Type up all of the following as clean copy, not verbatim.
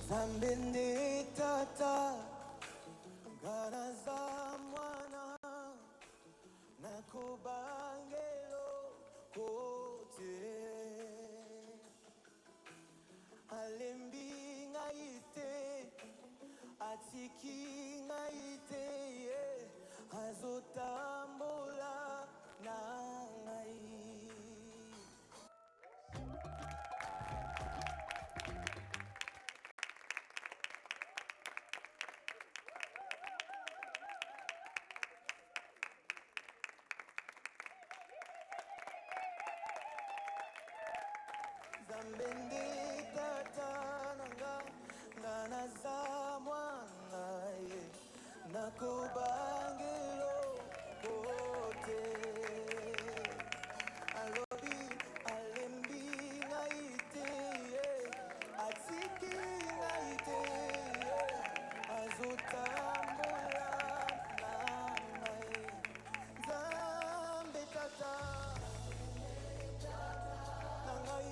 Zambende tata ngana za mwana nakobangelo kote alembi ngaite atiki ngaite azotambola na ngai. Zambende tata nanga ngana za mwana nakobangelo kote alobi alembi ngaite atiki ngaite azotambola na ngai. Zambe tata na ngai.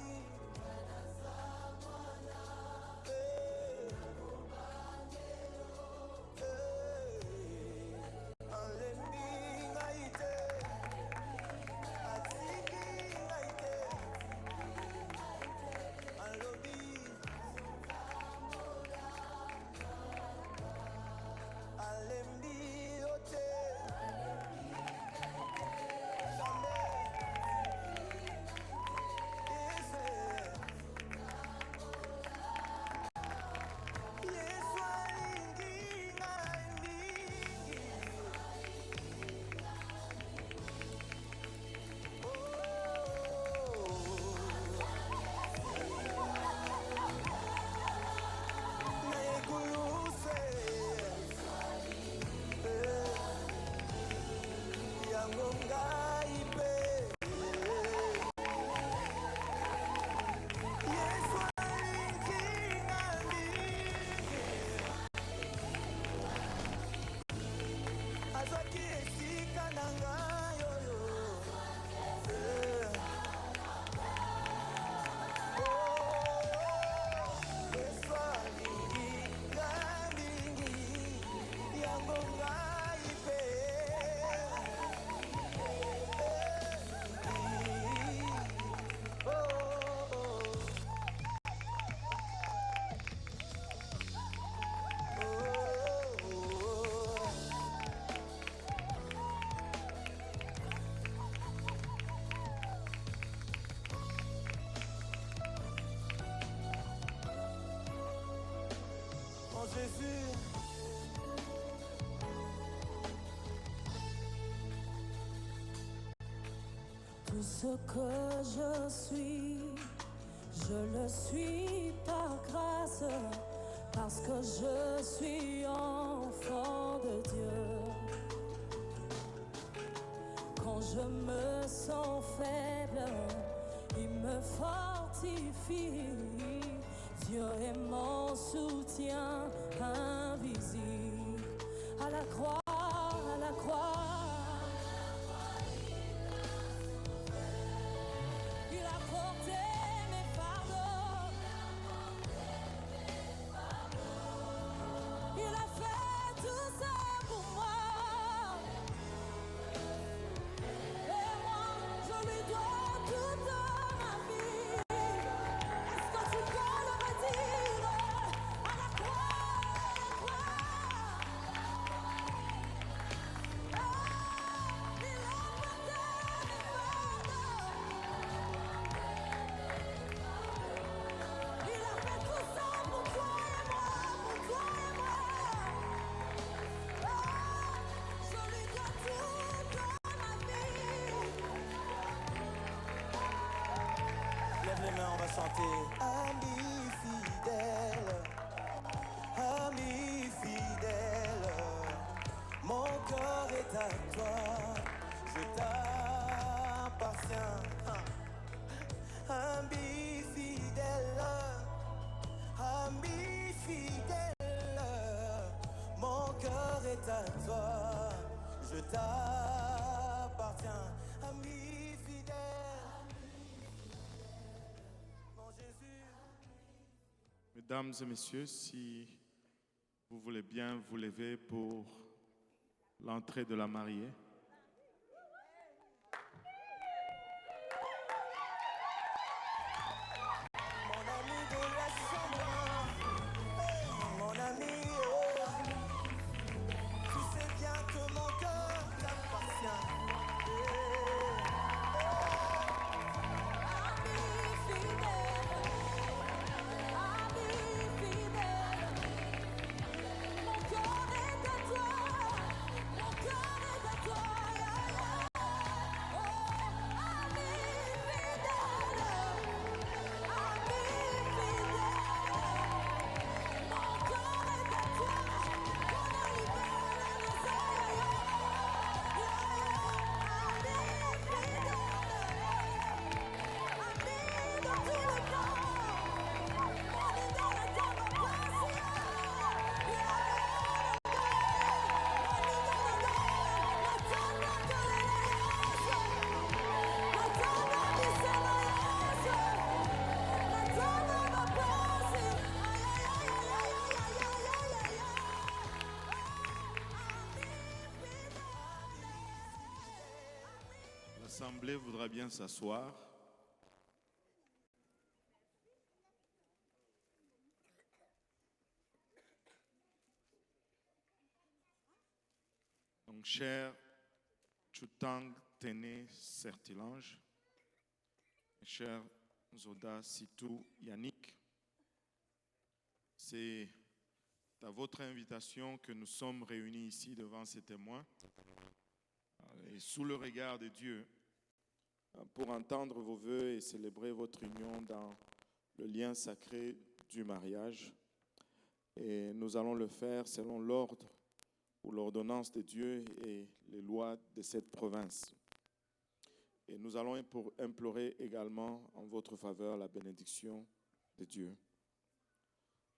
Jésus, tout ce que je suis, je le suis par grâce, parce que je suis enfant de Dieu. Quand je me sens faible, il me fortifie. Dieu est mon soutien invisible. À la croix, à la croix. Il a porté mes fardeaux. Il a fait tout ça pour moi. Et moi, je lui dois toute ma vie. Est-ce que tu peux le redire? À la croix, à la croix. Oh, il a porté mes fardeaux. Il a fait tout ça pour toi et moi, pour toi et moi. Oh, je lui dois toute ma vie. lève les mains, on va chanter. Ami fidèle, mon cœur est à toi, je t'appartiens. Ami fidèle, mon cœur est à toi, je t'appartiens. Ami fidèle, mon Jésus. Mesdames et messieurs, si vous voulez bien vous lever pour l'entrée de la mariée. Mon ami de la chambre, mon ami, tu sais bien que mon cœur t'appartient. L'Assemblée voudra bien s'asseoir. Donc, cher Chutang Tene Sertilange, cher Zoda Sitou Yannick, c'est à votre invitation que nous sommes réunis ici devant ces témoins et sous le regard de Dieu pour entendre vos vœux et célébrer votre union dans le lien sacré du mariage. Et nous allons le faire selon l'ordre ou l'ordonnance de Dieu et les lois de cette province. Et nous allons implorer également en votre faveur la bénédiction de Dieu.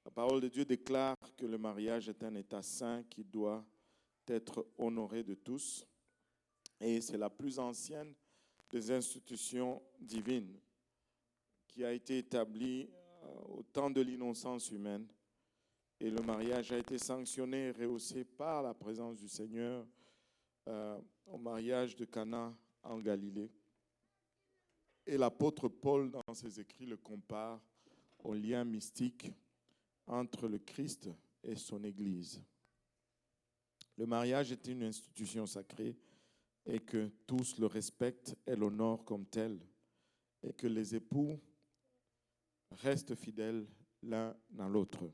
La parole de Dieu déclare que le mariage est un état saint qui doit être honoré de tous. Et c'est la plus ancienne des institutions divines qui a été établie au temps de l'innocence humaine. Et le mariage a été sanctionné et rehaussé par la présence du Seigneur au mariage de Cana en Galilée. Et l'apôtre Paul, dans ses écrits, le compare au lien mystique entre le Christ et son Église. Le mariage est une institution sacrée et que tous le respectent et l'honorent comme tel, et que les époux restent fidèles l'un à l'autre,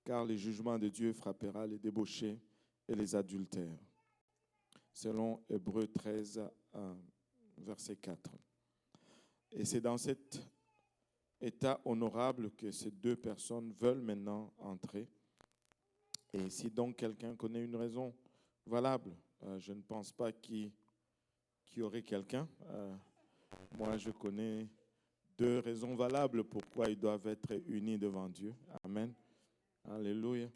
car le jugement de Dieu frappera les débauchés et les adultères, selon Hébreux 13, verset 4. Et c'est dans cet état honorable que ces deux personnes veulent maintenant entrer. Et si donc quelqu'un connaît une raison valable, je ne pense pas qu'il y aurait quelqu'un. Moi, je connais deux raisons valables pourquoi ils doivent être unis devant Dieu. Amen. Alléluia.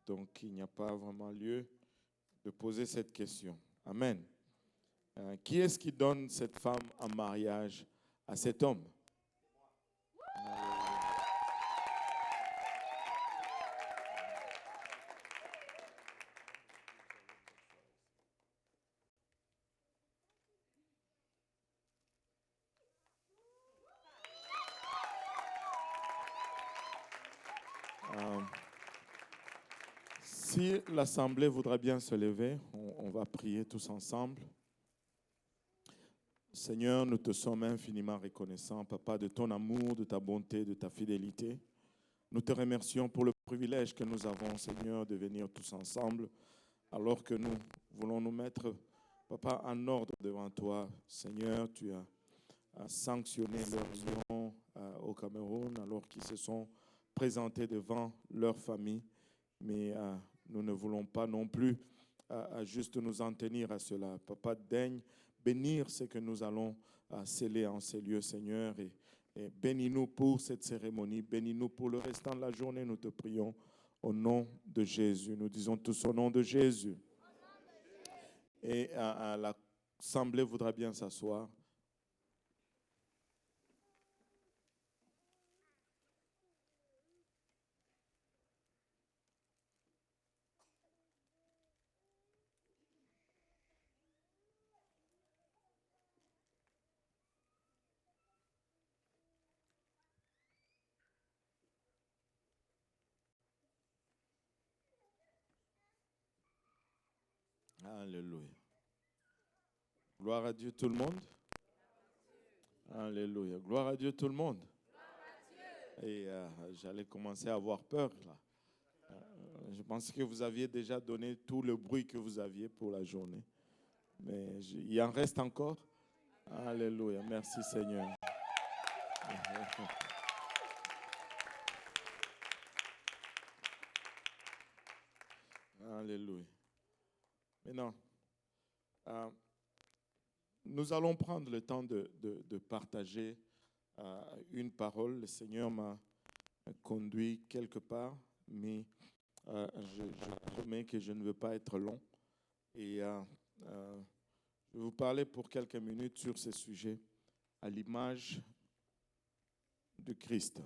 Donc, il n'y a pas vraiment lieu de poser cette question. Amen. Qui est-ce qui donne cette femme en mariage à cet homme? Si l'Assemblée voudra bien se lever, on va prier tous ensemble. Seigneur, nous te sommes infiniment reconnaissants, Papa, de ton amour, de ta bonté, de ta fidélité. Nous te remercions pour le privilège que nous avons, Seigneur, de venir tous ensemble, alors que nous voulons nous mettre, Papa, en ordre devant toi. Seigneur, tu as sanctionné leur union au Cameroun, alors qu'ils se sont présentés devant leur famille. Mais nous ne voulons pas non plus juste nous en tenir à cela. Papa, daigne bénir ce que nous allons sceller en ces lieux, Seigneur, et bénis-nous pour cette cérémonie, bénis-nous pour le restant de la journée, nous te prions au nom de Jésus. Nous disons tous au nom de Jésus. Et l'Assemblée voudra bien s'asseoir. Alléluia. Gloire à Dieu tout le monde. Alléluia. Gloire à Dieu tout le monde. Et j'allais commencer à avoir peur là. Je pense que vous aviez déjà donné tout le bruit que vous aviez pour la journée. Mais il en reste encore. Alléluia. Merci Seigneur. Alléluia. Maintenant, nous allons prendre le temps de partager une parole. Le Seigneur m'a conduit quelque part, mais je promets que je ne veux pas être long. Et je vais vous parler pour quelques minutes sur ce sujet, à l'image de Christ.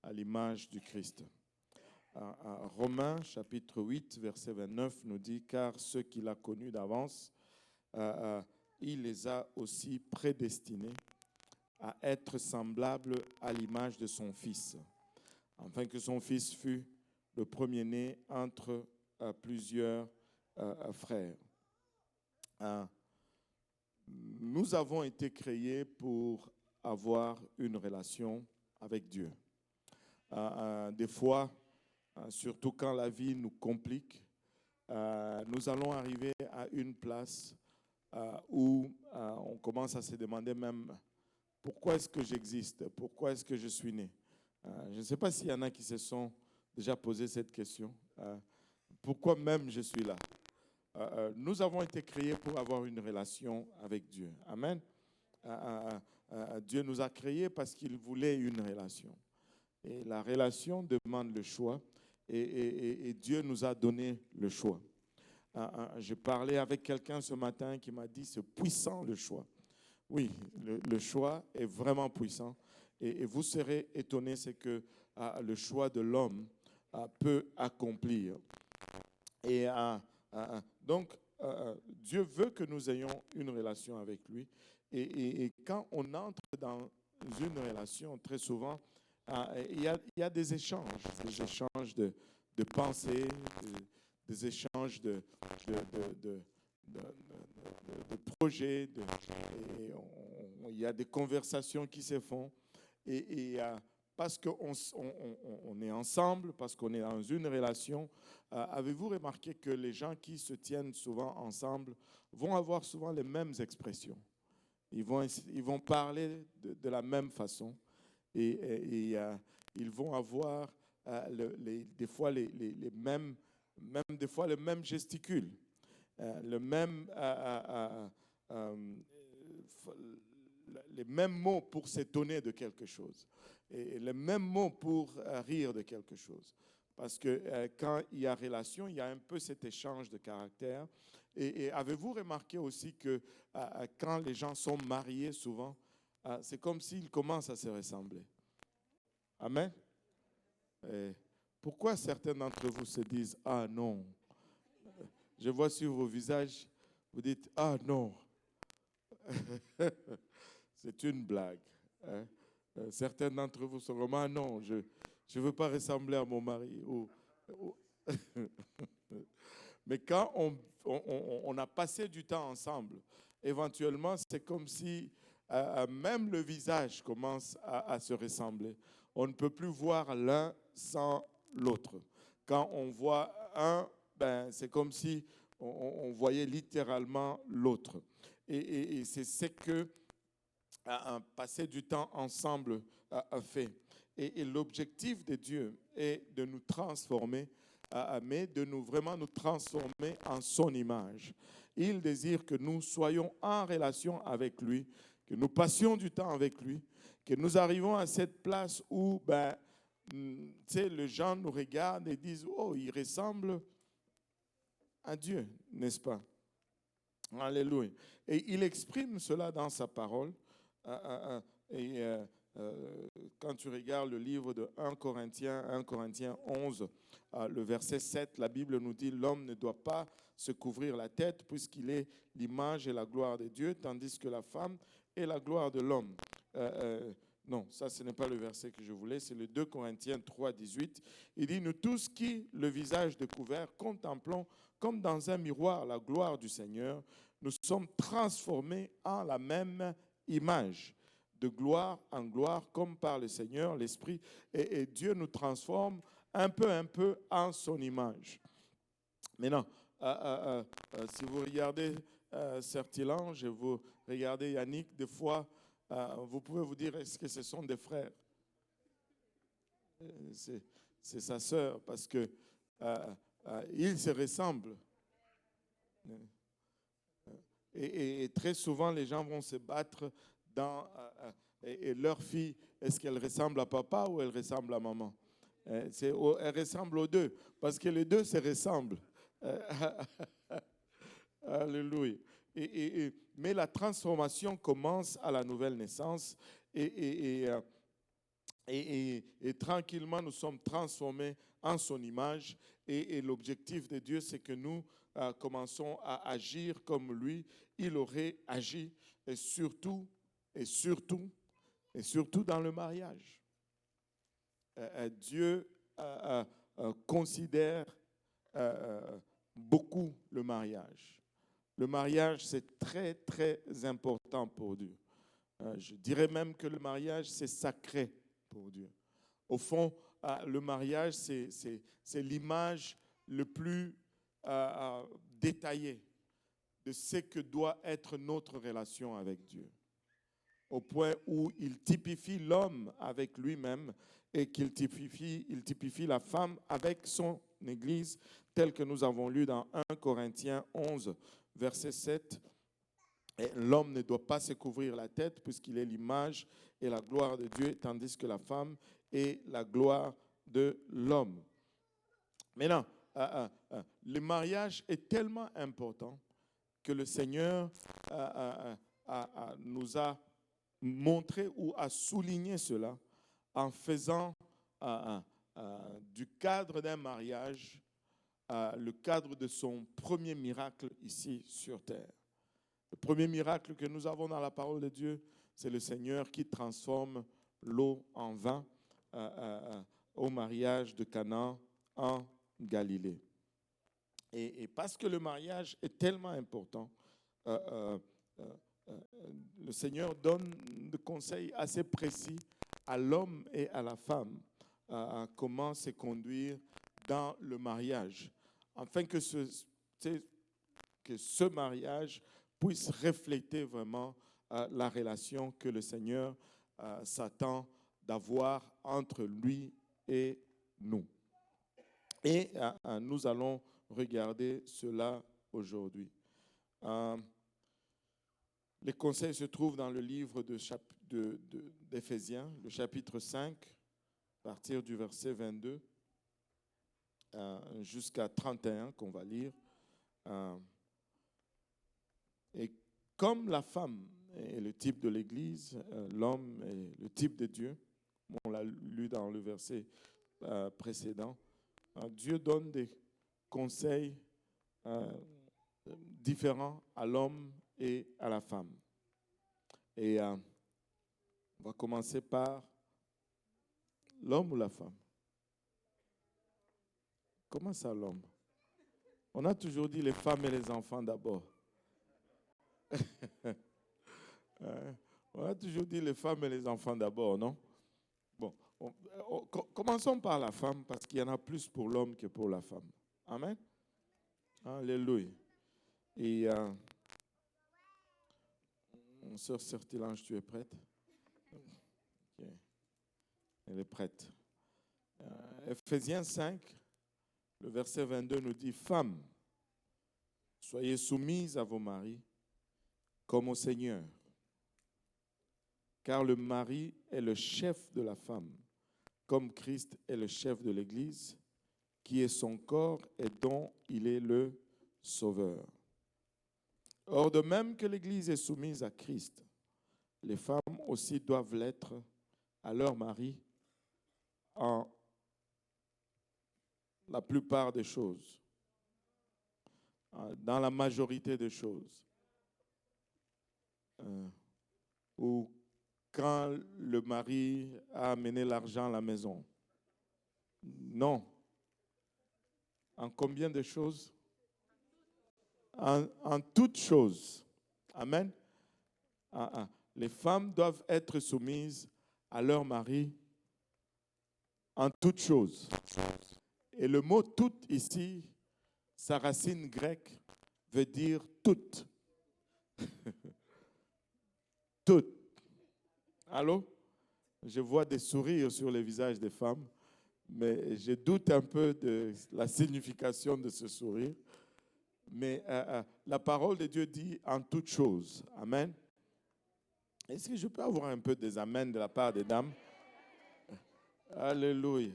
À l'image du Christ. Romains chapitre 8, verset 29 nous dit « Car ceux qu'il a connus d'avance, il les a aussi prédestinés à être semblables à l'image de son Fils, afin que son Fils fût le premier-né entre plusieurs frères. » Nous avons été créés pour avoir une relation avec Dieu. Des fois, surtout quand la vie nous complique, nous allons arriver à une place où on commence à se demander même pourquoi est-ce que j'existe, pourquoi est-ce que je suis né. Je ne sais pas s'il y en a qui se sont déjà posé cette question. Pourquoi même je suis là? Nous avons été créés pour avoir une relation avec Dieu. Amen. Dieu nous a créés parce qu'il voulait une relation. Et la relation demande le choix. Et Dieu nous a donné le choix. Je parlais avec quelqu'un ce matin qui m'a dit c'est puissant le choix. Oui, le choix est vraiment puissant. Et vous serez étonnés, c'est que le choix de l'homme peut accomplir. Et donc, Dieu veut que nous ayons une relation avec lui. Et quand on entre dans une relation, très souvent, il y a des échanges de pensées, des échanges de projets, il y a des conversations qui se font. Et parce qu'on est ensemble, parce qu'on est dans une relation, avez-vous remarqué que les gens qui se tiennent souvent ensemble vont avoir souvent les mêmes expressions? Ils vont parler de la même façon. Et ils vont avoir des fois les mêmes gesticules, les mêmes mots pour s'étonner de quelque chose, et les mêmes mots pour rire de quelque chose. Parce que quand il y a relation, il y a un peu cet échange de caractère. Et avez-vous remarqué aussi que quand les gens sont mariés souvent, c'est comme s'ils commencent à se ressembler. Amen. Et pourquoi certains d'entre vous se disent « Ah non ». Je vois sur vos visages, vous dites « Ah non ». C'est une blague. Hein? Certains d'entre vous seront « Ah non, je ne veux pas ressembler à mon mari ». Mais quand on a passé du temps ensemble, éventuellement, c'est comme si même le visage commence à se ressembler. On ne peut plus voir l'un sans l'autre. Quand on voit un, c'est comme si on voyait littéralement l'autre. Et c'est ce que passer du temps ensemble a fait. Et l'objectif de Dieu est de nous transformer, mais de vraiment nous transformer en son image. Il désire que nous soyons en relation avec lui, que nous passions du temps avec lui, que nous arrivons à cette place où les gens nous regardent et disent « Oh, il ressemble à Dieu, n'est-ce pas ?» Alléluia. Et il exprime cela dans sa parole. Quand tu regardes le livre de 1 Corinthiens 11, le verset 7, la Bible nous dit « L'homme ne doit pas se couvrir la tête puisqu'il est l'image et la gloire de Dieu, tandis que la femme est la gloire de l'homme. » Non, ça, ce n'est pas le verset que je voulais, c'est le 2 Corinthiens 3, 18. Il dit, nous tous qui, le visage découvert, contemplons comme dans un miroir la gloire du Seigneur, nous sommes transformés en la même image, de gloire en gloire, comme par le Seigneur, l'Esprit. Et Dieu nous transforme un peu en son image. Maintenant, si vous regardez Certilange et vous regardez Yannick, des fois, vous pouvez vous dire, est-ce que ce sont des frères? C'est sa sœur, parce que ils se ressemblent. Et très souvent, les gens vont se battre dans... et leur fille, est-ce qu'elle ressemble à papa ou elle ressemble à maman? Elle ressemble aux deux, parce que les deux se ressemblent. Alléluia. Mais la transformation commence à la nouvelle naissance et tranquillement, nous sommes transformés en son image. Et l'objectif de Dieu, c'est que nous commençons à agir comme lui, il aurait agi, et surtout dans le mariage. Dieu considère beaucoup le mariage. Le mariage, c'est très, très important pour Dieu. Je dirais même que le mariage, c'est sacré pour Dieu. Au fond, le mariage, c'est l'image le plus détaillée de ce que doit être notre relation avec Dieu. Au point où il typifie l'homme avec lui-même et qu'il typifie la femme avec son Église, tel que nous avons lu dans 1 Corinthiens 11, verset 7. Et l'homme ne doit pas se couvrir la tête puisqu'il est l'image et la gloire de Dieu, tandis que la femme est la gloire de l'homme. Maintenant, le mariage est tellement important que le Seigneur nous a montré ou a souligné cela en faisant du cadre d'un mariage le cadre de son premier miracle ici sur terre. Le premier miracle que nous avons dans la parole de Dieu, c'est le Seigneur qui transforme l'eau en vin au mariage de Cana en Galilée. Et parce que le mariage est tellement important, le Seigneur donne des conseils assez précis à l'homme et à la femme à comment se conduire dans le mariage, afin que ce mariage puisse refléter vraiment la relation que le Seigneur s'attend d'avoir entre lui et nous. Et nous allons regarder cela aujourd'hui. Les conseils se trouvent dans le livre d'Éphésiens, le chapitre 5, à partir du verset 22 jusqu'à 31 qu'on va lire. Et comme la femme est le type de l'Église, l'homme est le type de Dieu, on l'a lu dans le verset précédent, Dieu donne des conseils différents à l'homme et à la femme. Et on va commencer par l'homme ou la femme? Comment ça, l'homme? On a toujours dit les femmes et les enfants d'abord. On a toujours dit les femmes et les enfants d'abord, non? Bon, commençons par la femme parce qu'il y en a plus pour l'homme que pour la femme. Amen? Alléluia. Et sœur Certilange, tu es prête? Okay. Elle est prête. Éphésiens 5, le verset 22 nous dit, « Femmes, soyez soumises à vos maris comme au Seigneur, car le mari est le chef de la femme, comme Christ est le chef de l'Église, qui est son corps et dont il est le Sauveur. Or, de même que l'Église est soumise à Christ, les femmes aussi doivent l'être à leur mari en la plupart des choses, dans la majorité des choses, ou quand le mari a amené l'argent à la maison. Non. En combien de choses? En toutes choses. Amen. Les femmes doivent être soumises à leur mari en toutes choses. Et le mot « tout » ici, sa racine grecque veut dire « toute ». Toutes. Allô? Je vois des sourires sur les visages des femmes, mais je doute un peu de la signification de ce sourire. Mais la parole de Dieu dit en toutes choses. Amen. Est-ce que je peux avoir un peu des amens de la part des dames? Alléluia.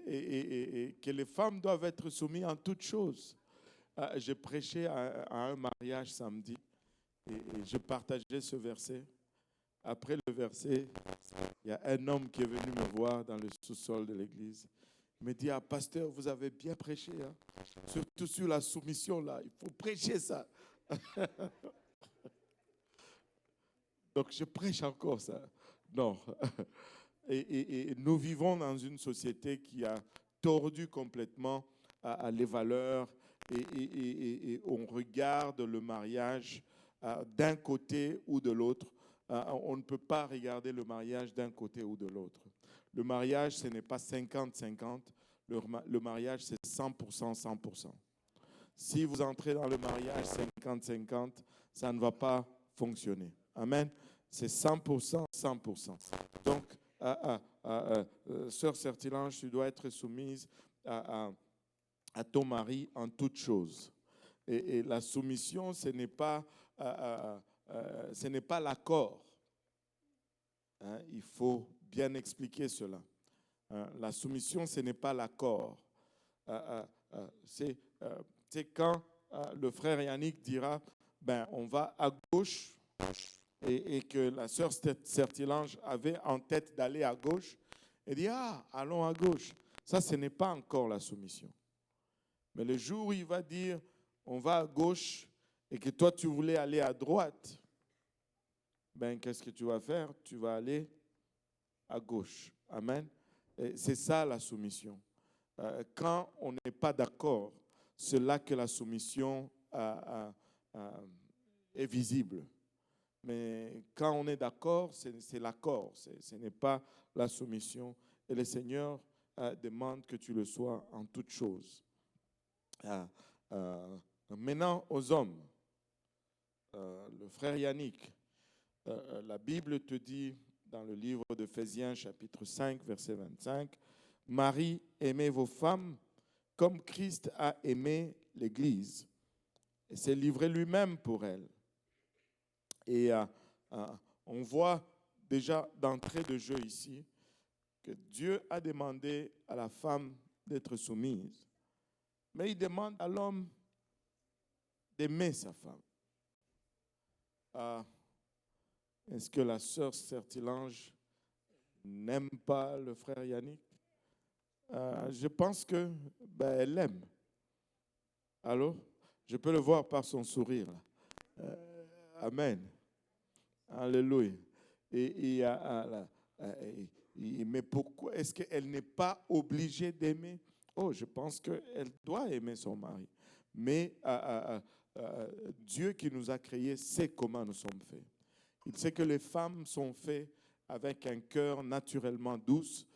Et que les femmes doivent être soumises en toutes choses. J'ai prêché à un mariage samedi et je partageais ce verset. Après le verset, il y a un homme qui est venu me voir dans le sous-sol de l'église. Il me dit, ah, pasteur, vous avez bien prêché, hein? Surtout sur la soumission, là. Il faut prêcher ça. Donc, je prêche encore ça. Non. Et nous vivons dans une société qui a tordu complètement les valeurs et on regarde le mariage d'un côté ou de l'autre. On ne peut pas regarder le mariage d'un côté ou de l'autre. Le mariage, ce n'est pas 50-50. Le mariage, c'est 100%, 100%. Si vous entrez dans le mariage 50-50, ça ne va pas fonctionner. Amen. C'est 100%, 100%. Donc, Sœur Sertilange, tu dois être soumise à ton mari en toutes choses. Et la soumission, ce n'est pas l'accord. Hein, il faut bien expliquer cela. La soumission, ce n'est pas l'accord. C'est quand le frère Yannick dira, ben, on va à gauche, et que la sœur Sertilange avait en tête d'aller à gauche, et dit, ah, allons à gauche. Ça, ce n'est pas encore la soumission. Mais le jour où il va dire, on va à gauche, et que toi, tu voulais aller à droite, ben, qu'est-ce que tu vas faire? Tu vas aller à gauche. Amen. Et c'est ça la soumission. Quand on n'est pas d'accord, c'est là que la soumission est visible. Mais quand on est d'accord, c'est l'accord, ce n'est pas la soumission. Et le Seigneur demande que tu le sois en toutes choses. Maintenant, aux hommes, le frère Yannick, la Bible te dit dans le livre d'Éphésiens, chapitre 5, verset 25, « Marie, aimez vos femmes comme Christ a aimé l'Église et s'est livré lui-même pour elle. » Et on voit déjà d'entrée de jeu ici que Dieu a demandé à la femme d'être soumise, mais il demande à l'homme d'aimer sa femme. Est-ce que la sœur Sertilange n'aime pas le frère Yannick? Je pense que elle l'aime. Allô? Je peux le voir par son sourire. Amen. Alléluia. Mais pourquoi est-ce qu'elle n'est pas obligée d'aimer? Oh, je pense qu'elle doit aimer son mari. Mais Dieu qui nous a créés sait comment nous sommes faits. Il sait que les femmes sont faites avec un cœur naturellement douce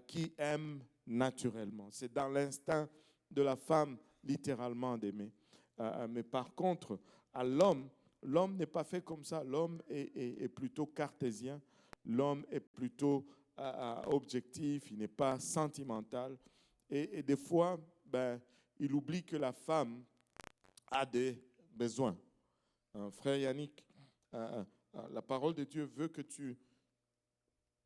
qui aime naturellement. C'est dans l'instinct de la femme littéralement d'aimer. Mais par contre, à l'homme n'est pas fait comme ça. L'homme est plutôt cartésien. L'homme est plutôt objectif. Il n'est pas sentimental. Et des fois, il oublie que la femme a des besoins. Frère Yannick, la parole de Dieu veut que tu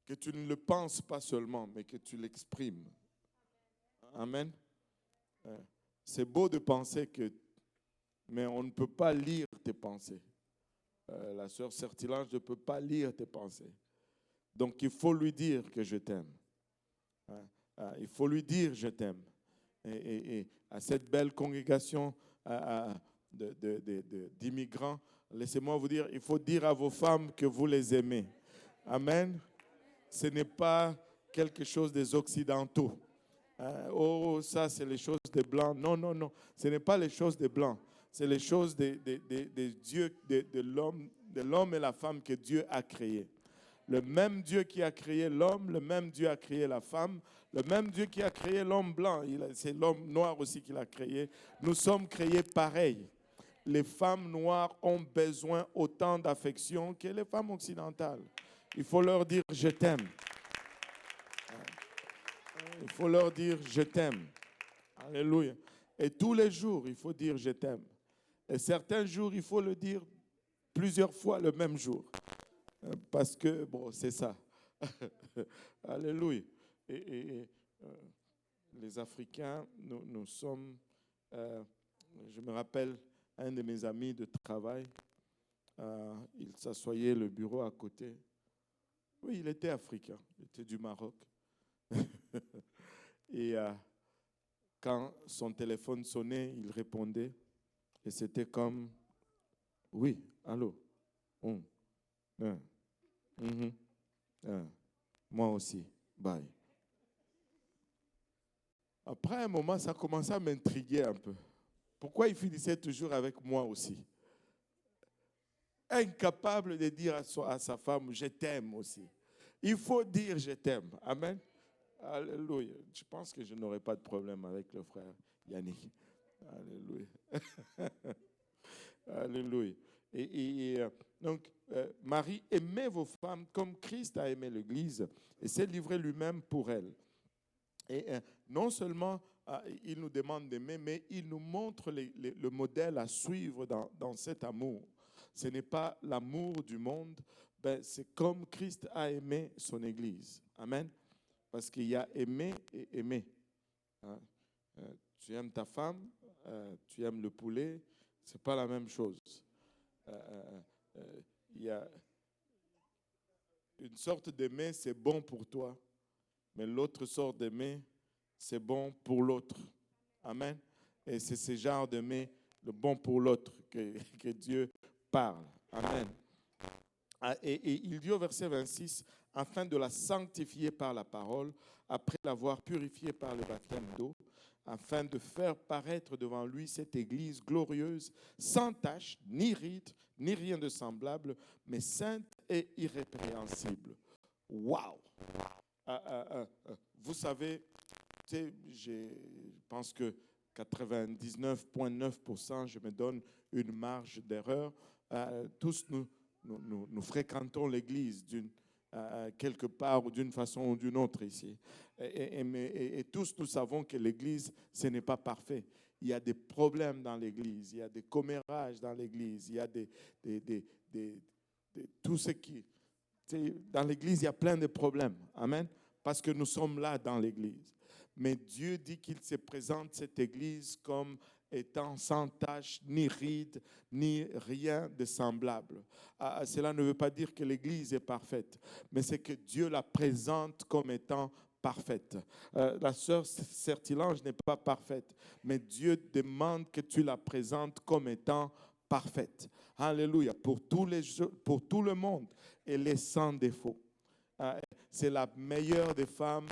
ne le penses pas seulement, mais que tu l'exprimes. Amen. C'est beau de penser mais on ne peut pas lire tes pensées. La sœur Sertilange ne peut pas lire tes pensées. Donc il faut lui dire que je t'aime. Il faut lui dire je t'aime. Et à cette belle congrégation d'immigrants, laissez-moi vous dire, il faut dire à vos femmes que vous les aimez. Amen. Ce n'est pas quelque chose des Occidentaux. Oh, ça, c'est les choses des Blancs. Non, non, non. Ce n'est pas les choses des Blancs. C'est les choses des dieux, de l'homme et la femme que Dieu a créés. Le même Dieu qui a créé l'homme, le même Dieu a créé la femme, le même Dieu qui a créé l'homme blanc. C'est l'homme noir aussi qu'il a créé. Nous sommes créés pareils. Les femmes noires ont besoin autant d'affection que les femmes occidentales. Il faut leur dire « je t'aime ». Il faut leur dire « je t'aime ». Alléluia. Et tous les jours, il faut dire « je t'aime ». Et certains jours, il faut le dire plusieurs fois le même jour. Parce que, bon, c'est ça. Alléluia. Et les Africains, nous sommes... je me rappelle, un de mes amis de travail, il s'assoyait le bureau à côté. Oui, il était africain, il était du Maroc. Et quand son téléphone sonnait, il répondait. Et c'était comme, oui, allô, moi aussi, bye. Après un moment, ça commençait à m'intriguer un peu. Pourquoi il finissait toujours avec moi aussi? Incapable de dire à sa femme, je t'aime aussi. Il faut dire je t'aime. Amen. Alléluia. Je pense que je n'aurai pas de problème avec le frère Yannick. Alléluia. Alléluia. Donc, Marie, aimez vos femmes comme Christ a aimé l'Église et s'est livré lui-même pour elle. Et non seulement il nous demande d'aimer, mais il nous montre le modèle à suivre dans cet amour. Ce n'est pas l'amour du monde, c'est comme Christ a aimé son Église. Amen. Parce qu'il y a aimer et aimer. Hein? Tu aimes ta femme, tu aimes le poulet, ce n'est pas la même chose. Il y a une sorte d'aimer, c'est bon pour toi, mais l'autre sorte d'aimer, c'est bon pour l'autre. Amen. Et c'est ce genre d'aimer, le bon pour l'autre, que Dieu parle. Amen. Et il dit au verset 26, afin de la sanctifier par la parole, après l'avoir purifiée par le baptême d'eau, afin de faire paraître devant lui cette Église glorieuse, sans tache, ni ride, ni rien de semblable, mais sainte et irrépréhensible. Waouh! Vous savez, je pense que 99,9%, je me donne une marge d'erreur. Tous nous fréquentons l'Église quelque part ou d'une façon ou d'une autre ici. Et tous nous savons que l'Église, ce n'est pas parfait. Il y a des problèmes dans l'Église, il y a des commérages dans l'Église, il y a tout ce qui... Dans l'Église, il y a plein de problèmes. Amen. Parce que nous sommes là dans l'Église. Mais Dieu dit qu'il se présente cette Église comme étant sans tache, ni ride, ni rien de semblable. Cela ne veut pas dire que l'Église est parfaite, mais c'est que Dieu la présente comme étant parfaite. La sœur Certilange n'est pas parfaite, mais Dieu demande que tu la présentes comme étant parfaite. Alléluia. Pour tout le monde, elle est sans défaut. C'est la meilleure des femmes.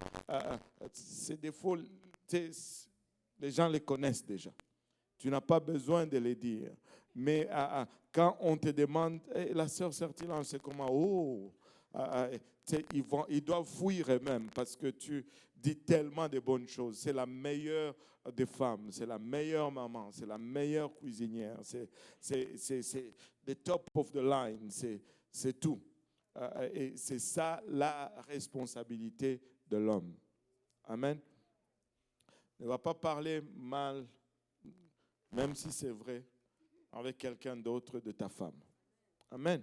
Ses défauts, les gens les connaissent déjà. Tu n'as pas besoin de les dire. Mais quand on te demande, la sœur Certilange, c'est comment? Oh, ils doivent fuir eux-mêmes parce que tu dis tellement de bonnes choses. C'est la meilleure des femmes, c'est la meilleure maman, c'est la meilleure cuisinière, c'est the top of the line, c'est tout. Et c'est ça la responsabilité de l'homme. Amen. Ne va pas parler mal, même si c'est vrai, avec quelqu'un d'autre de ta femme. Amen.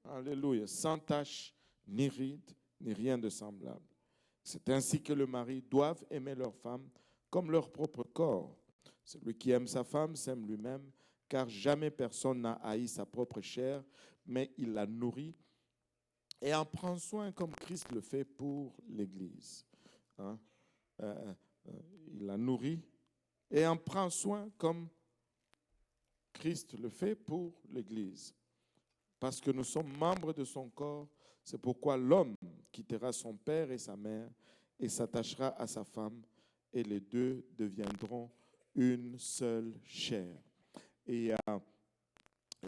Alléluia. Sans tache, ni ride, ni rien de semblable. C'est ainsi que le mari doivent aimer leur femme comme leur propre corps. Celui qui aime sa femme s'aime lui-même, car jamais personne n'a haï sa propre chair, mais il la nourrit et en prend soin comme Christ le fait pour l'Église. Hein? Il la nourrit et en prend soin comme Christ le fait pour l'Église. Parce que nous sommes membres de son corps, C'est pourquoi l'homme quittera son père et sa mère et s'attachera à sa femme, et les deux deviendront une seule chair. Et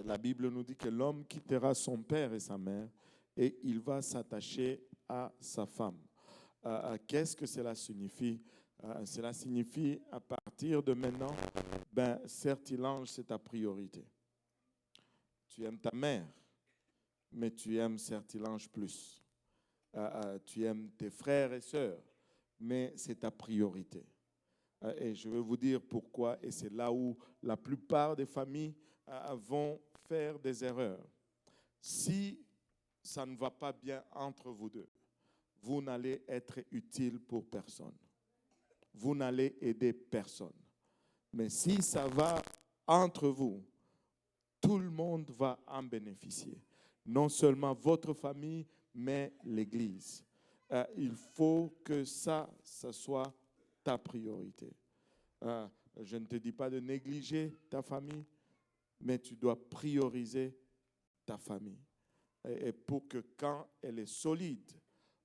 la Bible nous dit que l'homme quittera son père et sa mère et il va s'attacher à sa femme. Qu'est-ce que cela signifie? Cela signifie à partir de maintenant, Certilange, c'est ta priorité. Tu aimes ta mère, mais tu aimes Certilange plus. Tu aimes tes frères et sœurs, mais c'est ta priorité. Et je vais vous dire pourquoi, et c'est là où la plupart des familles vont faire des erreurs. Si ça ne va pas bien entre vous deux, vous n'allez être utile pour personne. Vous n'allez aider personne. Mais si ça va entre vous, tout le monde va en bénéficier. Non seulement votre famille, mais l'Église. Il faut que ça soit ta priorité. Je ne te dis pas de négliger ta famille, mais tu dois prioriser ta famille. Et pour que quand elle est solide,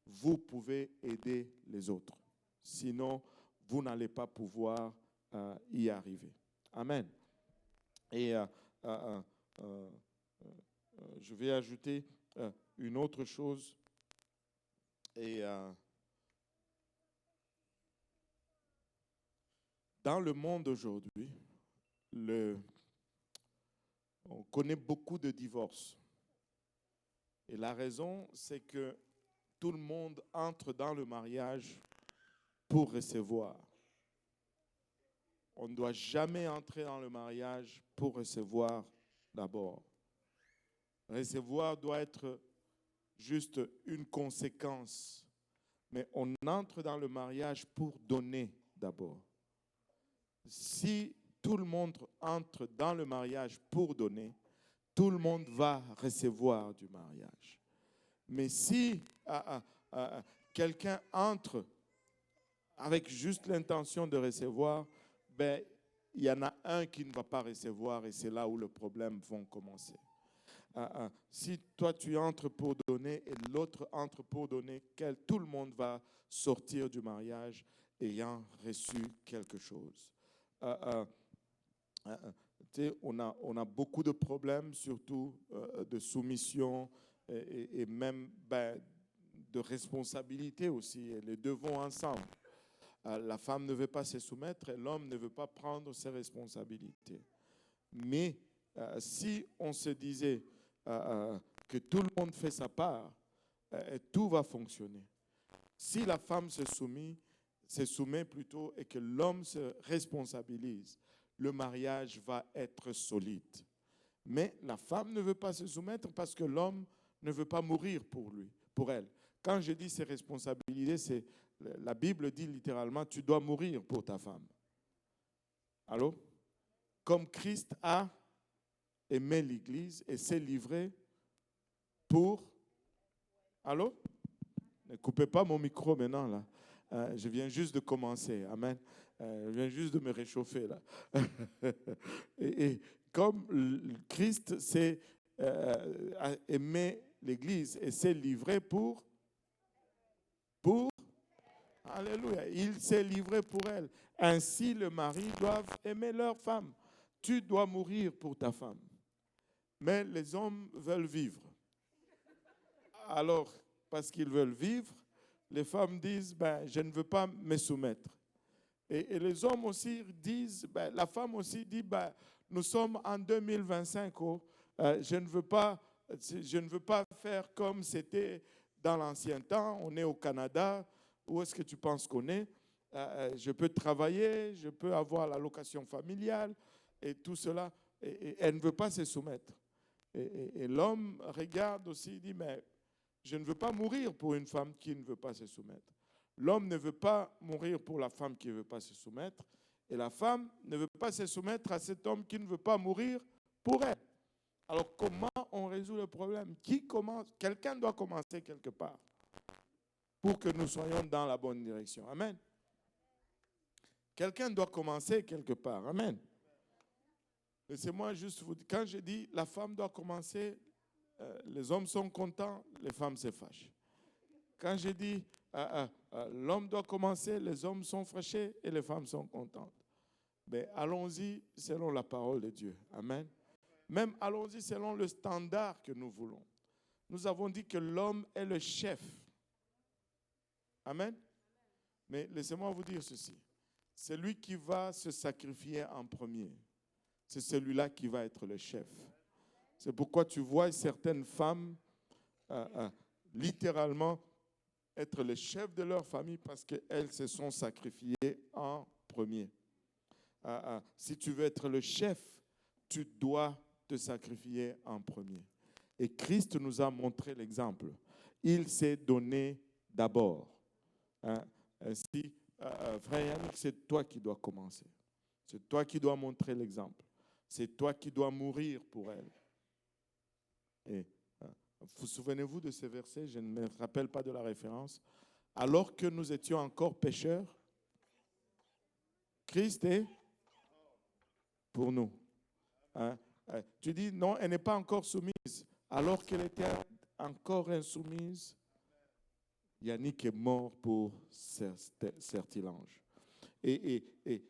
vous pouvez aider les autres. Sinon, vous n'allez pas pouvoir y arriver. Amen. Et je vais ajouter une autre chose. Et dans le monde aujourd'hui, on connaît beaucoup de divorces. Et la raison, c'est que tout le monde entre dans le mariage pour recevoir. On ne doit jamais entrer dans le mariage pour recevoir d'abord. Recevoir doit être juste une conséquence. Mais on entre dans le mariage pour donner d'abord. Si tout le monde entre dans le mariage pour donner, tout le monde va recevoir du mariage. Mais si quelqu'un entre avec juste l'intention de recevoir, il y en a un qui ne va pas recevoir et c'est là où les problèmes vont commencer. Si toi tu entres pour donner et l'autre entre pour donner, tout le monde va sortir du mariage ayant reçu quelque chose. On a beaucoup de problèmes, surtout de soumission et même de responsabilité aussi. Et les deux vont ensemble. La femme ne veut pas se soumettre et l'homme ne veut pas prendre ses responsabilités. Mais si on se disait que tout le monde fait sa part, tout va fonctionner. Si la femme se soumet plutôt et que l'homme se responsabilise, le mariage va être solide. Mais la femme ne veut pas se soumettre parce que l'homme ne veut pas mourir pour elle. Quand je dis ses responsabilités, la Bible dit littéralement, tu dois mourir pour ta femme. Allô? Comme Christ a aimé l'Église et s'est livré pour... Allô? Ne coupez pas mon micro maintenant, là. Je viens juste de commencer. Amen. Je viens juste de me réchauffer, là. et comme Christ a aimé l'Église et s'est livré pour... Alléluia. Il s'est livré pour elle. Ainsi, le mari doit aimer leur femme. Tu dois mourir pour ta femme. Mais les hommes veulent vivre. Alors, parce qu'ils veulent vivre, les femmes disent, je ne veux pas me soumettre. Et les hommes aussi disent, la femme aussi dit, nous sommes en 2025, je ne veux pas faire comme c'était dans l'ancien temps. On est au Canada. Où est-ce que tu penses qu'on est? Je peux travailler, je peux avoir l'allocation familiale et tout cela. Et elle ne veut pas se soumettre. Et l'homme regarde aussi et dit, mais je ne veux pas mourir pour une femme qui ne veut pas se soumettre. L'homme ne veut pas mourir pour la femme qui ne veut pas se soumettre. Et la femme ne veut pas se soumettre à cet homme qui ne veut pas mourir pour elle. Alors comment on résout le problème? Quelqu'un doit commencer quelque part pour que nous soyons dans la bonne direction. Amen. Quelqu'un doit commencer quelque part. Amen. Laissez-moi juste vous dire, quand je dis la femme doit commencer, les hommes sont contents, les femmes se fâchent. Quand je dis l'homme doit commencer, les hommes sont fâchés et les femmes sont contentes. Mais allons-y selon la parole de Dieu. Amen. Même allons-y selon le standard que nous voulons. Nous avons dit que l'homme est le chef. Amen. Mais laissez-moi vous dire ceci. C'est lui qui va se sacrifier en premier. C'est celui-là qui va être le chef. C'est pourquoi tu vois certaines femmes littéralement être le chef de leur famille parce qu'elles se sont sacrifiées en premier. Si tu veux être le chef, tu dois te sacrifier en premier. Et Christ nous a montré l'exemple. Il s'est donné d'abord. Ainsi, frère Yannick, c'est toi qui dois commencer. C'est toi qui dois montrer l'exemple. C'est toi qui dois mourir pour elle. Et vous souvenez-vous de ce verset? Je ne me rappelle pas de la référence. Alors que nous étions encore pécheurs, Christ est pour nous. Tu dis non, elle n'est pas encore soumise. Alors qu'elle était encore insoumise, Yannick est mort pour Certilange. Et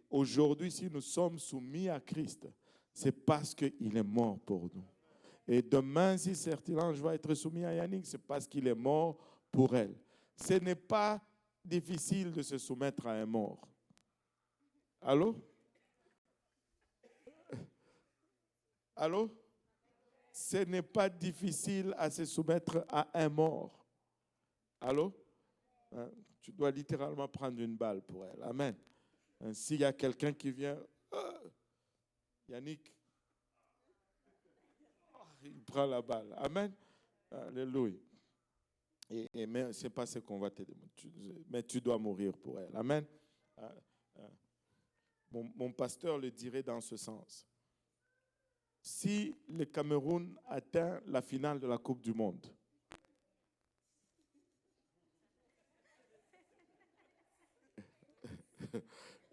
aujourd'hui, si nous sommes soumis à Christ, c'est parce qu'il est mort pour nous. Et demain, si Certilange va être soumis à Yannick, c'est parce qu'il est mort pour elle. Ce n'est pas difficile de se soumettre à un mort. Allô? Allô? Ce n'est pas difficile à se soumettre à un mort. Allô? Tu dois littéralement prendre une balle pour elle. Amen. S'il y a quelqu'un qui vient, Yannick, il prend la balle. Amen. Alléluia. Mais ce n'est pas ce qu'on va te demander. Mais tu dois mourir pour elle. Amen. Mon pasteur le dirait dans ce sens. Si le Cameroun atteint la finale de la Coupe du Monde,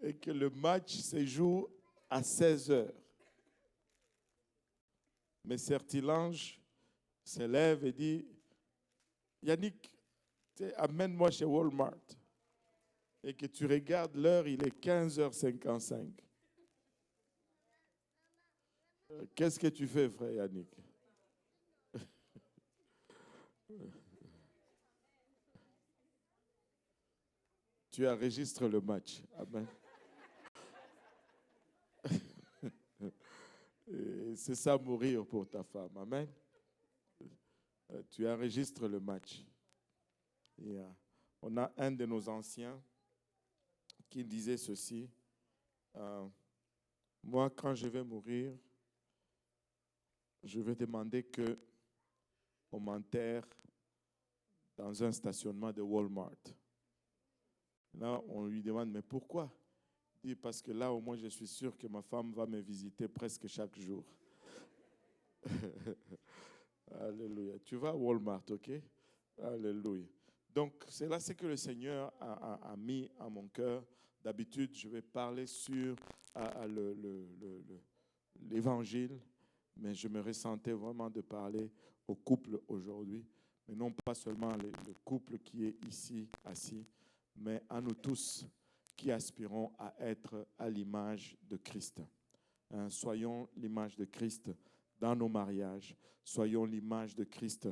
et que le match se joue à 16h, mais Certilange se lève et dit, Yannick, amène-moi chez Walmart. Et que tu regardes l'heure, il est 15h55. Qu'est-ce que tu fais, frère Yannick? Tu enregistres le match. Amen. C'est ça, mourir pour ta femme. Amen. Tu enregistres le match. On a un de nos anciens qui disait ceci. Moi, quand je vais mourir, je vais demander qu'on m'enterre dans un stationnement de Walmart. Là, on lui demande, mais pourquoi? Il dit, parce que là, au moins, je suis sûr que ma femme va me visiter presque chaque jour. Alléluia. Tu vas à Walmart, ok? Alléluia. Donc, c'est là ce que le Seigneur a mis à mon cœur. D'habitude, je vais parler sur l'évangile, mais je me ressentais vraiment de parler au couple aujourd'hui, mais non pas seulement le couple qui est ici assis, mais à nous tous qui aspirons à être à l'image de Christ. Soyons l'image de Christ dans nos mariages, soyons l'image de Christ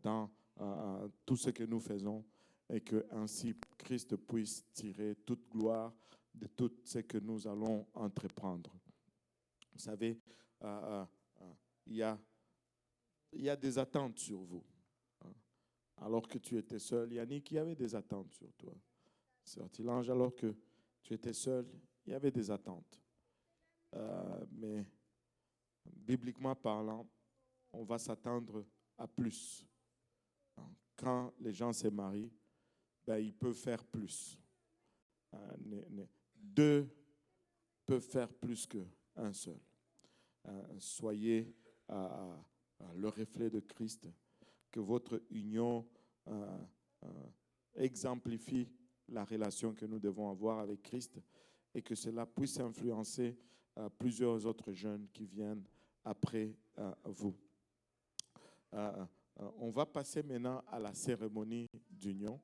dans tout ce que nous faisons, et que ainsi Christ puisse tirer toute gloire de tout ce que nous allons entreprendre. Vous savez, il y a des attentes sur vous. Alors que tu étais seul, Yannick, il y avait des attentes sur toi. Certilange, alors que tu étais seul, il y avait des attentes. Mais bibliquement parlant, on va s'attendre à plus. Quand les gens se marient, ils peuvent faire plus. Deux peuvent faire plus qu'un seul. Soyez le reflet de Christ, que votre union exemplifie la relation que nous devons avoir avec Christ et que cela puisse influencer plusieurs autres jeunes qui viennent après vous. On va passer maintenant à la cérémonie d'union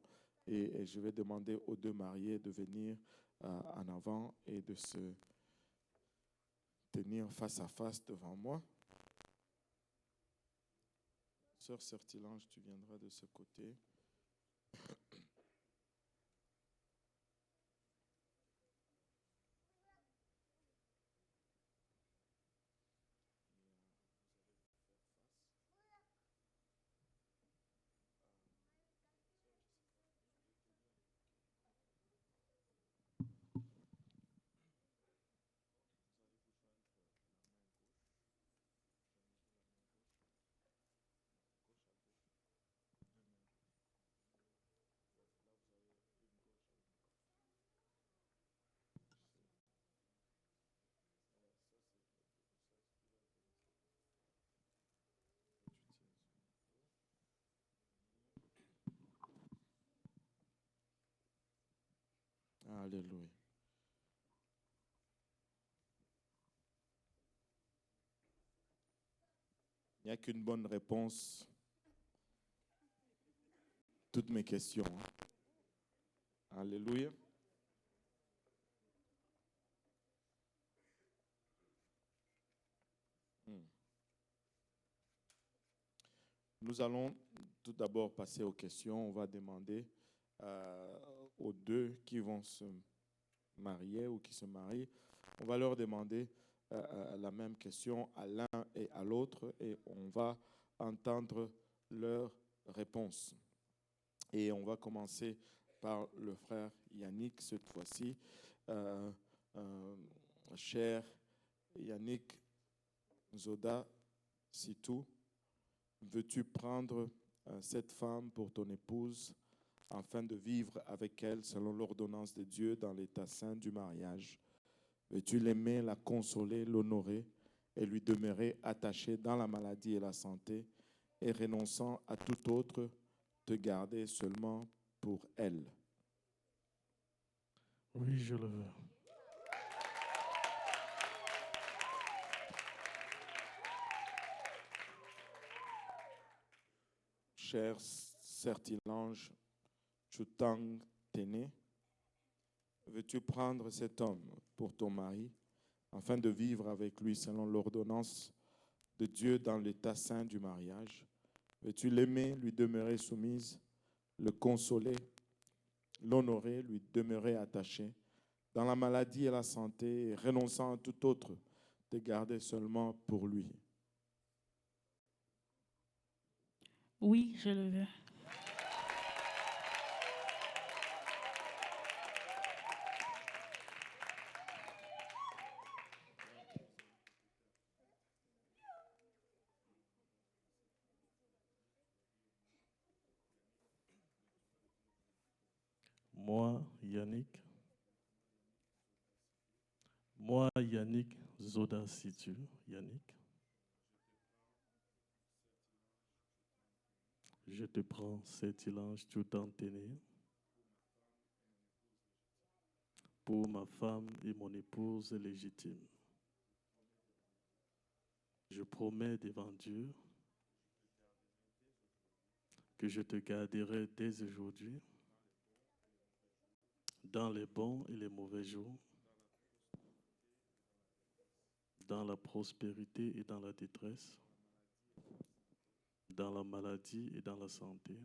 et je vais demander aux deux mariés de venir en avant et de se tenir face à face devant moi. Sœur Certilange, tu viendras de ce côté. Alléluia. Il n'y a qu'une bonne réponse. Toutes mes questions. Alléluia. Nous allons tout d'abord passer aux questions. On va demander aux deux qui vont se marier ou qui se marient, on va leur demander la même question à l'un et à l'autre et on va entendre leurs réponses. Et on va commencer par le frère Yannick cette fois-ci. Cher Yannick Zoda Sitou, veux-tu prendre cette femme pour ton épouse afin de vivre avec elle selon l'ordonnance de Dieu dans l'état saint du mariage? Veux-tu l'aimer, la consoler, l'honorer et lui demeurer attaché dans la maladie et la santé et renonçant à tout autre, te garder seulement pour elle? Oui, je le veux. Cher Certilange Chutang Téné, veux-tu prendre cet homme pour ton mari afin de vivre avec lui selon l'ordonnance de Dieu dans l'état saint du mariage? Veux-tu l'aimer, lui demeurer soumise, le consoler, l'honorer, lui demeurer attaché dans la maladie et la santé et renonçant à tout autre, te garder seulement pour lui? Oui, je le veux. Moi, Yannick Zoda Situ, Yannick, je te prends Certilange Chutang Téné pour ma femme et mon épouse légitime. Je promets devant Dieu que je te garderai dès aujourd'hui dans les bons et les mauvais jours, dans la prospérité et dans la détresse, dans la maladie et dans la santé.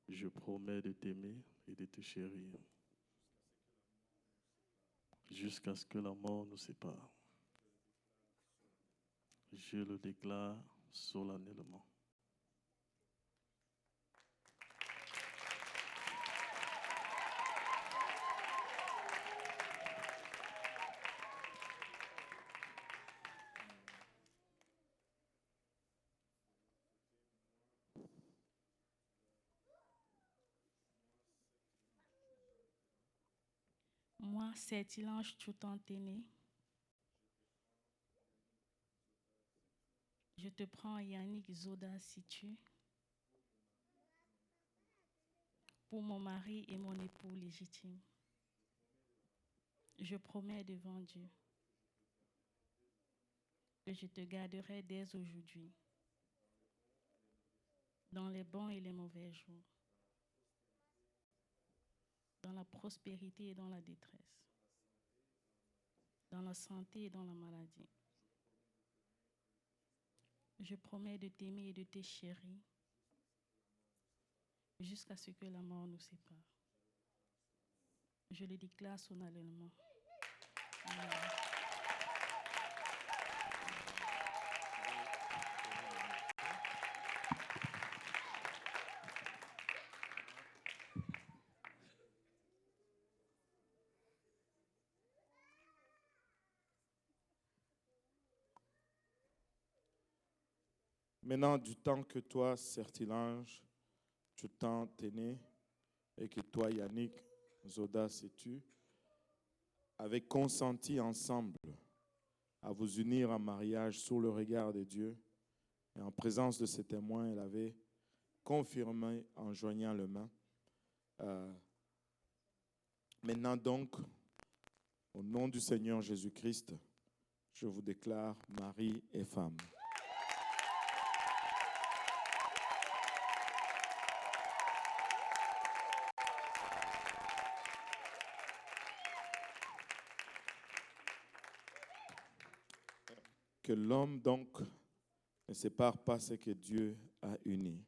Je promets de t'aimer et de te chérir jusqu'à ce que la mort nous sépare. Je le déclare solennellement. Moi, Certilange Chutang Téné, je te prends Yannick Zoda Situ pour mon mari et mon époux légitime. Je promets devant Dieu que je te garderai dès aujourd'hui, dans les bons et les mauvais jours, dans la prospérité et dans la détresse, dans la santé et dans la maladie. Je promets de t'aimer et de te chérir jusqu'à ce que la mort nous sépare. Je le déclare solennellement. Amen. Maintenant, du temps que toi, Certilange, tu t'es né, et que toi, Yannick, Zoda, sais-tu, avez consenti ensemble à vous unir en mariage sous le regard de Dieu, et en présence de ces témoins, elle avait confirmé en joignant les mains. Maintenant donc, au nom du Seigneur Jésus-Christ, je vous déclare mari et femme. Que l'homme donc ne sépare pas ce que Dieu a uni.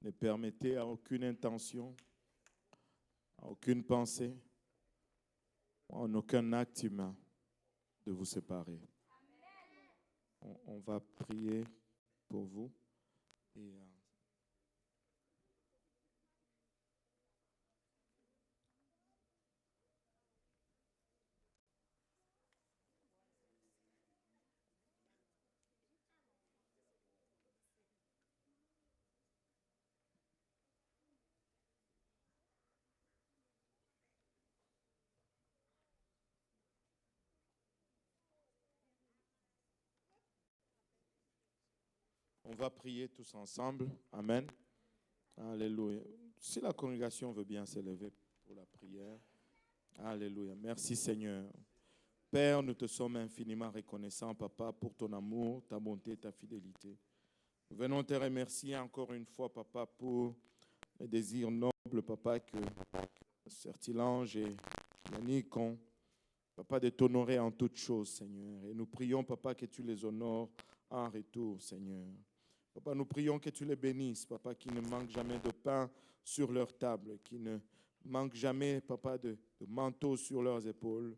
Ne permettez à aucune intention, à aucune pensée, en aucun acte humain de vous séparer. On va prier pour vous. Et, on va prier tous ensemble. Amen. Alléluia. Si la congrégation veut bien s'élever pour la prière. Alléluia. Merci Seigneur. Père, nous te sommes infiniment reconnaissants, Papa, pour ton amour, ta bonté, ta fidélité. Nous venons te remercier encore une fois, Papa, pour les désirs nobles, Papa, que Certilange et Yannick ont, Papa, de t'honorer en toutes choses, Seigneur. Et nous prions, Papa, que tu les honores en retour, Seigneur. Papa, nous prions que tu les bénisses, Papa, qu'ils ne manquent jamais de pain sur leur table, qu'ils ne manquent jamais, Papa, de manteau sur leurs épaules,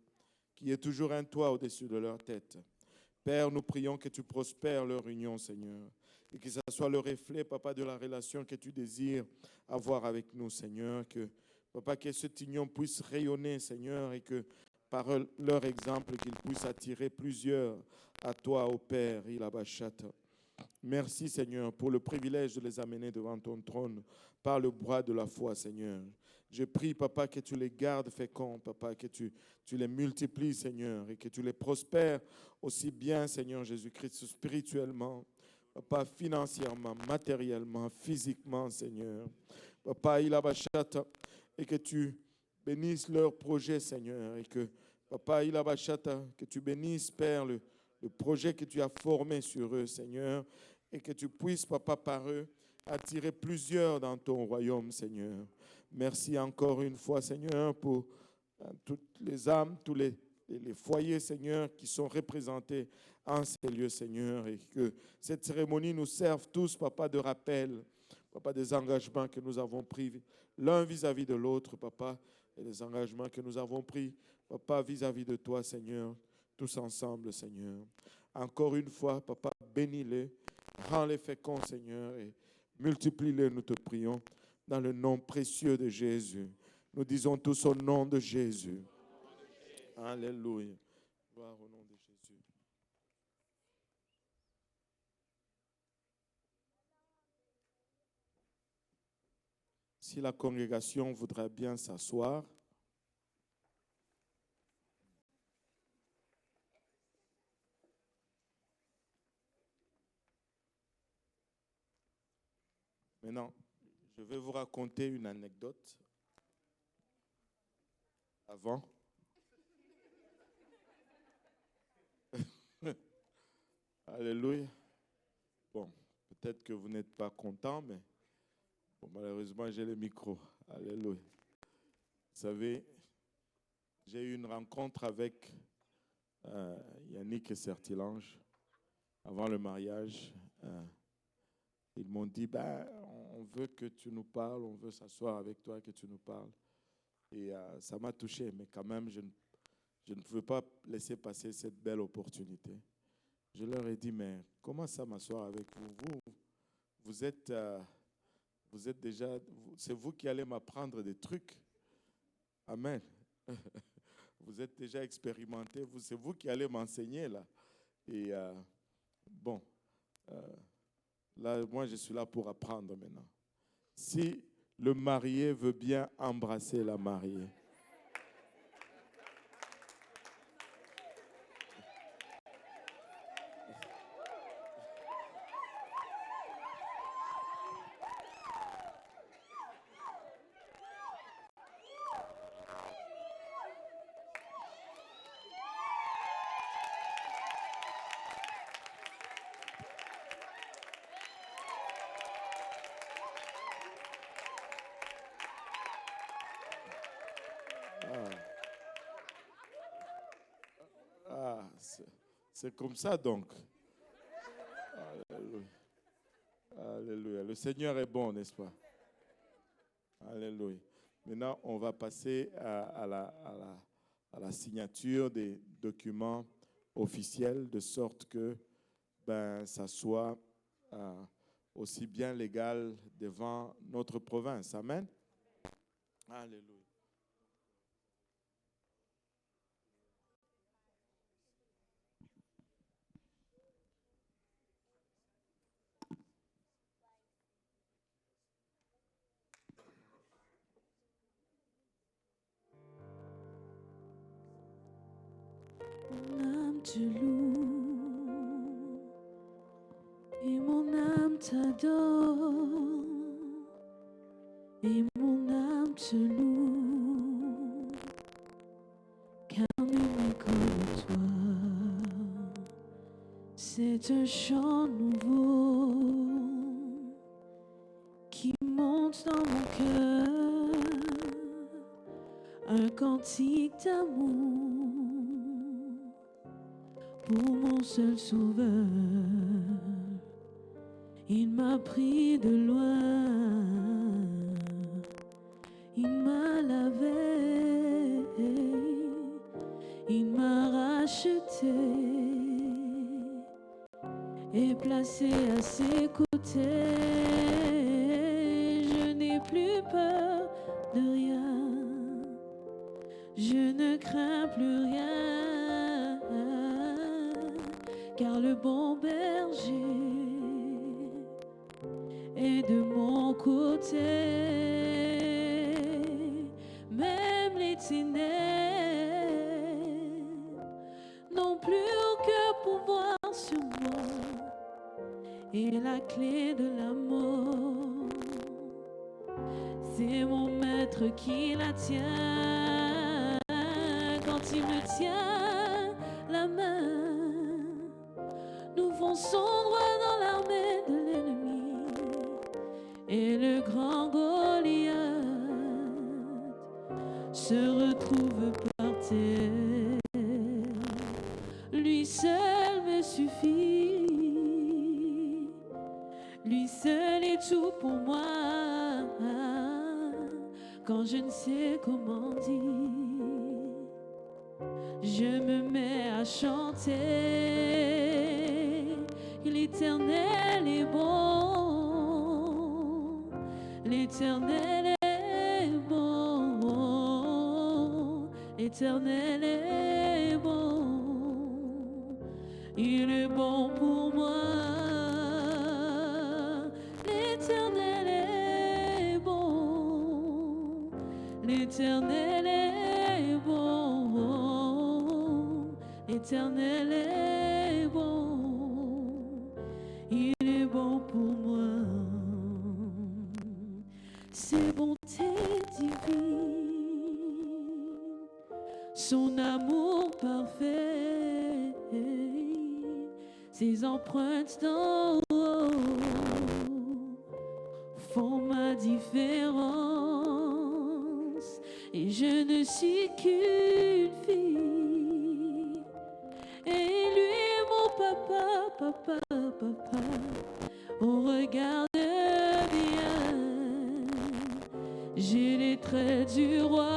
qu'il y ait toujours un toit au-dessus de leur tête. Père, nous prions que tu prospères leur union, Seigneur, et que ce soit le reflet, Papa, de la relation que tu désires avoir avec nous, Seigneur, que, Papa, que cette union puisse rayonner, Seigneur, et que par leur exemple, qu'ils puissent attirer plusieurs à toi, ô Père, Ilabachata. Merci, Seigneur, pour le privilège de les amener devant ton trône par le bras de la foi, Seigneur. Je prie, Papa, que tu les gardes féconds, Papa, que tu les multiplies, Seigneur, et que tu les prospères aussi bien, Seigneur Jésus-Christ, spirituellement, Papa, financièrement, matériellement, physiquement, Seigneur. Papa, Ilabachata, et que tu bénisses leurs projets, Seigneur, et que, Papa, Ilabachata, que tu bénisses, Père, le projet que tu as formé sur eux, Seigneur, et que tu puisses, Papa, par eux, attirer plusieurs dans ton royaume, Seigneur. Merci encore une fois, Seigneur, pour toutes les âmes, tous les foyers, Seigneur, qui sont représentés en ces lieux, Seigneur, et que cette cérémonie nous serve tous, Papa, de rappel, Papa, des engagements que nous avons pris l'un vis-à-vis de l'autre, Papa, et des engagements que nous avons pris, Papa, vis-à-vis de toi, Seigneur, tous ensemble, Seigneur. Encore une fois, Papa, bénis-les, rends-les féconds, Seigneur, et multiplie-les, nous te prions, dans le nom précieux de Jésus. Nous disons tous au nom de Jésus. Alléluia. Gloire au nom de Jésus. Si la congrégation voudrait bien s'asseoir. Maintenant, je vais vous raconter une anecdote. Avant. Alléluia. Bon, peut-être que vous n'êtes pas content, mais bon, malheureusement, j'ai le micro. Alléluia. Vous savez, j'ai eu une rencontre avec Yannick et Sertilange avant le mariage. Ils m'ont dit, on veut que tu nous parles, on veut s'asseoir avec toi, que tu nous parles. Et ça m'a touché, mais quand même, je ne pouvais pas laisser passer cette belle opportunité. Je leur ai dit, mais comment ça m'asseoir avec vous? Vous êtes déjà, c'est vous qui allez m'apprendre des trucs. Amen. Vous êtes déjà expérimenté, c'est vous qui allez m'enseigner là. Et là, moi je suis là pour apprendre maintenant. Si le marié veut bien embrasser la mariée, c'est comme ça donc. Alléluia. Alléluia. Le Seigneur est bon, n'est-ce pas? Alléluia. Maintenant, on va passer à la signature des documents officiels, de sorte que ça soit aussi bien légal devant notre province. Amen. Alléluia. Mon âme te loue et mon âme t'adore et mon âme te loue car nul n'est comme toi. C'est un chant nouveau qui monte dans mon cœur, un cantique d'amour pour mon seul sauveur. Il m'a pris de loin, il m'a lavé, il m'a racheté et placé à ses côtés. Je n'ai plus peur de rien, je ne crains plus rien, car le bon berger est de mon côté. Même les ténèbres n'ont plus aucun pouvoir sur moi, et la clé de l'amour, c'est mon maître qui la tient. Quand il me tient la main, nous fonçons droit dans l'armée de l'ennemi, et le grand Goliath se retrouve par terre. Lui seul me suffit, lui seul est tout pour moi. Quand je ne sais comment dire, je me mets à chanter. L'Éternel est bon, l'Éternel est bon, l'Éternel est bon, il est bon pour moi. L'Éternel est bon, l'Éternel est bon, l'Éternel est bon, il est bon pour moi. Ses bontés divines, son amour parfait, Ces empreintes d'en haut font ma différence. Et je ne suis qu'une fille. Et lui est mon papa, papa, papa. On regarde bien. J'ai les traits du roi.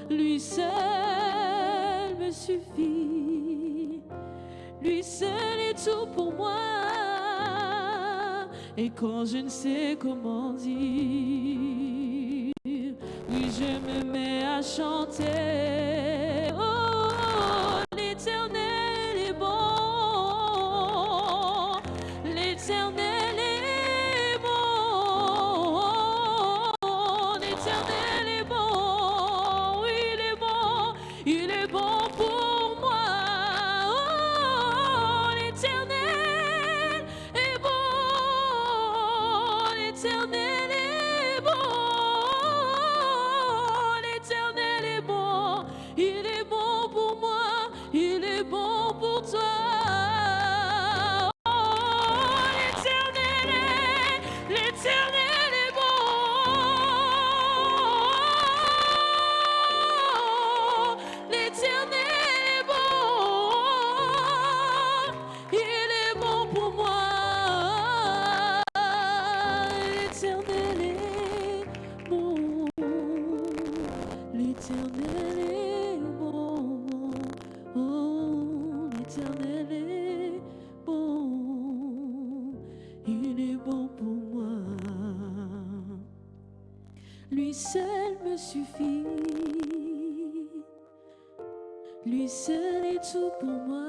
Lui seul me suffit. Lui seul est tout pour moi. Et quand je ne sais comment dire, oui, je me mets à chanter. Oh, l'Éternel est bon. L'Éternel est bon. L'Éternel est bon. Oui, il est bon. Il est bon pour moi. Oh, l'Éternel est bon. L'Éternel est bon. L'Éternel est bon. Il est bon pour moi. Il est bon pour toi. L'Éternel est bon. L'Éternel est bon. Il est bon pour moi. L'Éternel est bon. L'Éternel est bon. Oh, l'Éternel est bon. Il est bon pour moi. Lui seul me suffit. Lui seul est tout pour moi.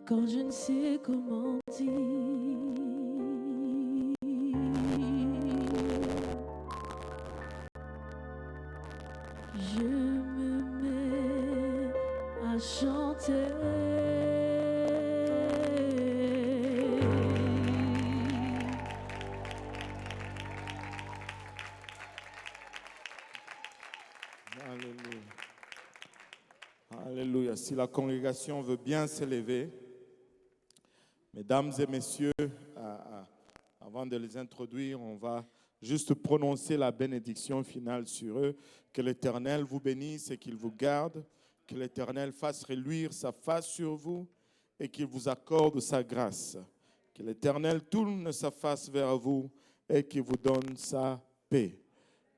Quand je ne sais comment dire, je me mets à chanter. Alléluia. Alléluia. Si la congrégation veut bien s'élever, mesdames et messieurs, avant de les introduire, on va juste prononcer la bénédiction finale sur eux. Que l'Éternel vous bénisse et qu'il vous garde. Que l'Éternel fasse reluire sa face sur vous et qu'il vous accorde sa grâce. Que l'Éternel tourne sa face vers vous et qu'il vous donne sa paix.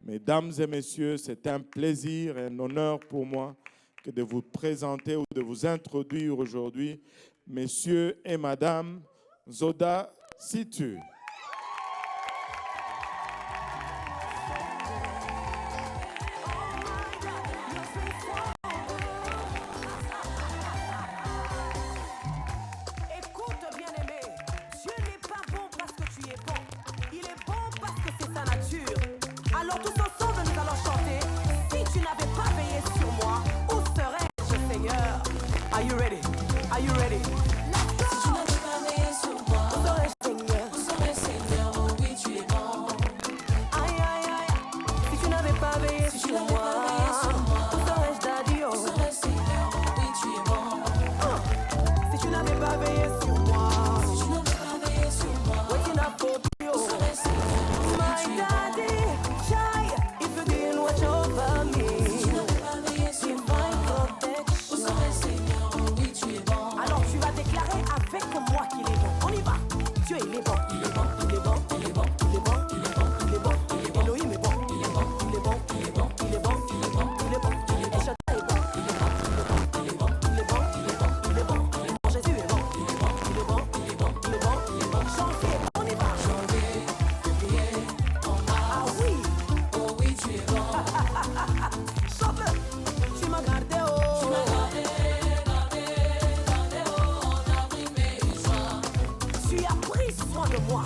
Mesdames et messieurs, c'est un plaisir et un honneur pour moi que de vous présenter ou de vous introduire aujourd'hui, messieurs et madame Zoda Situ. Écoute, bien-aimé, Dieu n'est pas bon parce que tu es bon. Il est bon parce que c'est sa nature. Alors tous ensemble, nous allons chanter. Si tu n'avais pas veillé sur moi, où serais-je, Seigneur? Are you ready? Are you ready? Si tu n'avais pas veillé sur moi, Où serais-je, Seigneur? où serais-je, Seigneur? Oh oui, tu es bon. Aïe, aïe, aïe. Si tu n'avais pas veillé Si tu sur n'avais moi, pas veillé sur moi, où serais-je, Daddy? où Oh. serais-je, Seigneur? Oh oui, tu es bon. Si tu n'avais pas veillé sur moi, Si tu n'avais pas veillé sur moi, waking up for you. où serais-je, Seigneur? Oh oui, My tu es bon. daddy, shy, if you didn't watch over me, Si tu n'avais pas veillé sur moi, divine où protection. serais-je, Seigneur? Oh oui, tu es bon. Alors tu vas déclarer avec moi qu'il est bon. On y va. Dieu il est bon. Il est bon. Il est bon. Il est bon. Il est bon. Il est bon. Il est bon. Elohim est bon. Il est bon. Il est bon. Il est bon. Il est bon. Il est bon. Il est bon. El Shaddai est bon. Il est bon. Il est bon. Il est bon. Il est bon. Il est bon. Mon Jésus est bon. Il est bon. Il est bon. Il est bon. Il est bon. Il est bon. Janvier, on y va. Ah oui. Oh oui, tu es bon. Chante. Tu m'as gardé. Oh. Tu m'as gardé, oh, en avril, mai et juin. Tu as pris soin de moi.